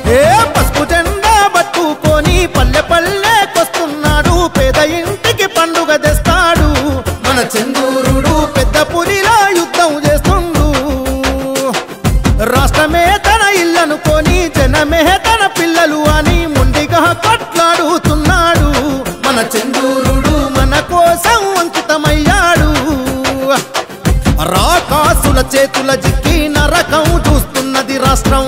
ఏ పసుపు జెండా పట్టుకొని పల్లె పల్లెకొస్తున్నాడు పేద ఇంటికి పండుగ తెస్తాడు మన చంద్రుడు పెద్ద పులిలా యుద్ధం చేస్తుండు రాష్ట్రమే తన ఇల్లనుకొని జనమే తన పిల్లలు అని మొండిగా కొట్లాడుతున్నాడు మన చంద్రుడు మన కోసం అంకితమయ్యాడు రాకాసుల చేతుల జిక్కి నరకం చూస్తున్నది రాష్ట్రం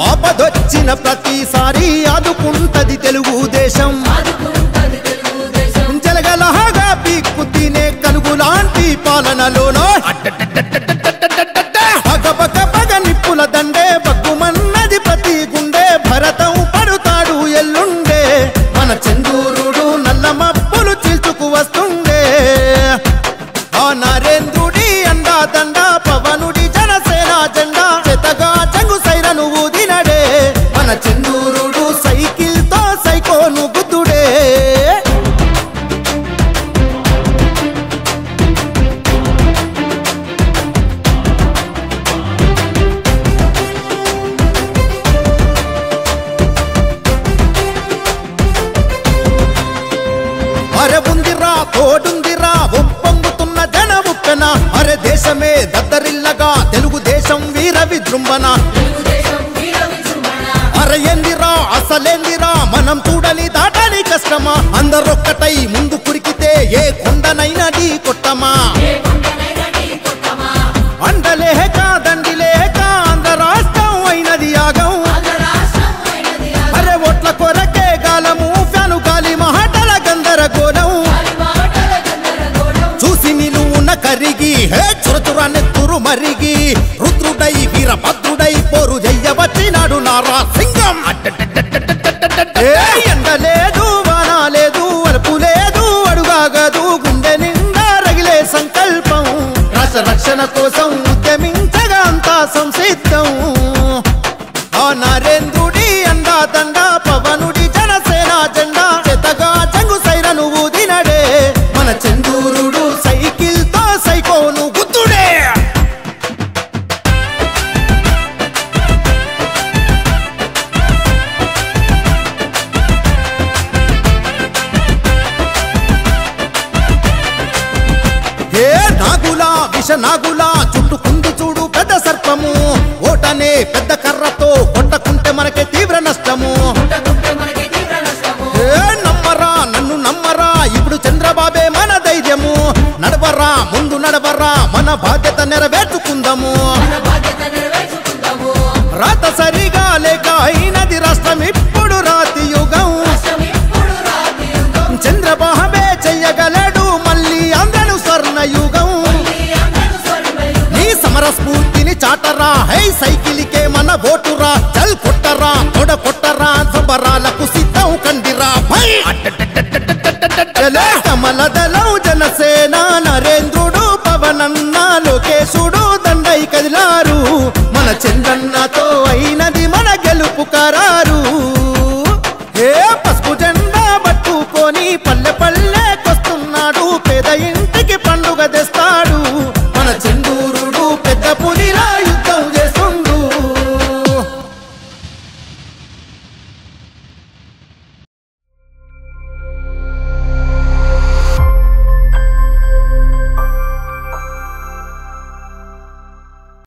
ఆపదొచ్చిన ప్రతిసారి ఆదుకుంటది తెలుగుదేశం జలగలహాగా పీక్కు తినే కలుగులాంటి పాలనలోనో పగ నిప్పుల దండే బగ్గుమన్నది ప్రతి గుండె భరతం పడుతాడు ఎల్లుండే మన చంద్రుడు నల్ల మబ్బులు చీల్చుకు వస్తుండే ఆ నరేంద్రుడి అండా దండ పవనుడి జనసేన జెండా చెతగా జంగు సైరను ఊదినడే మన చంద్రుడు సైకిల్ తో సైకోను గుద్దుడే అరే ఉందిరా తోడుందిరా ఒప్పొంగుతున్న జన ఉప్పెన అరే దేశమే దద్దరిల్లగా తెలుగుదేశం వీర విజృంభణ అరే ఎందిరా అసలేందిరా మనం చూడని దాటని కష్టమా అందరొక్కటై ముందు కురికితే ఏ కొండనైనది కొట్టమా అండలేక దండిలేక ఆంధ్ర రాష్ట్రం అయినది యాగం అరే ఓట్ల కొరకే గాలము ఫ్యాను గాలి మహటల గందరగోళం చూసి నిలువున కరిగి హే చురచుర నెత్తురు మరిగి రుద్రుడై వీరభద్రుడై పోరు జయ్యవచ్చినాడు నారా సింగం ఎండలేదు వాన లేదు అలుపు లేదు అడుగాగదు గుండె నిండా రగిలే సంకల్పం రాష్ట్ర రక్షణ కోసం ఉద్యమించగా అంతా సంసిద్ధం ఆ నరేంద్రుడి అండా దండ పవనుడి జనసేన జెండా చెతగా జంగు సైరను ఊదినడే మన చంద్రుడు సైకిల్ తో సైకోను గుద్దుడే ఏ నాగులా విష నాగులా చుట్టుకుంది చూడు పెద్ద సర్పము ఓటనే పెద్ద కర్రతో కొట్టకుంటే మనకే తీవ్ర నష్టము ఏ నమ్మరా నన్ను నమ్మరా ఇప్పుడు చంద్రబాబే మన ధైర్యము నడవరా ముందు నడవరా మన బాధ్యత నెరవేర్చుకుందాము రాత సరిగా లేక అయినది రాష్ట్రం ఇప్పుడు రాతి యుగం చంద్రబాబే చెయ్యగలడు మళ్ళీ అందరూ స్వర్ణ యుగం నీ సమర స్ఫూర్తిని చాటరా హై సైకిలికే మన ఓటురా చల్ కొట్టరా తొడ కొట్టరా సంబరాలకు సిద్ధం కండిరా భై కమల దళం జనసేన నరేంద్రుడు పవనన్న లోకేశుడు దండై కదిలారు మన చంద్రన్నతో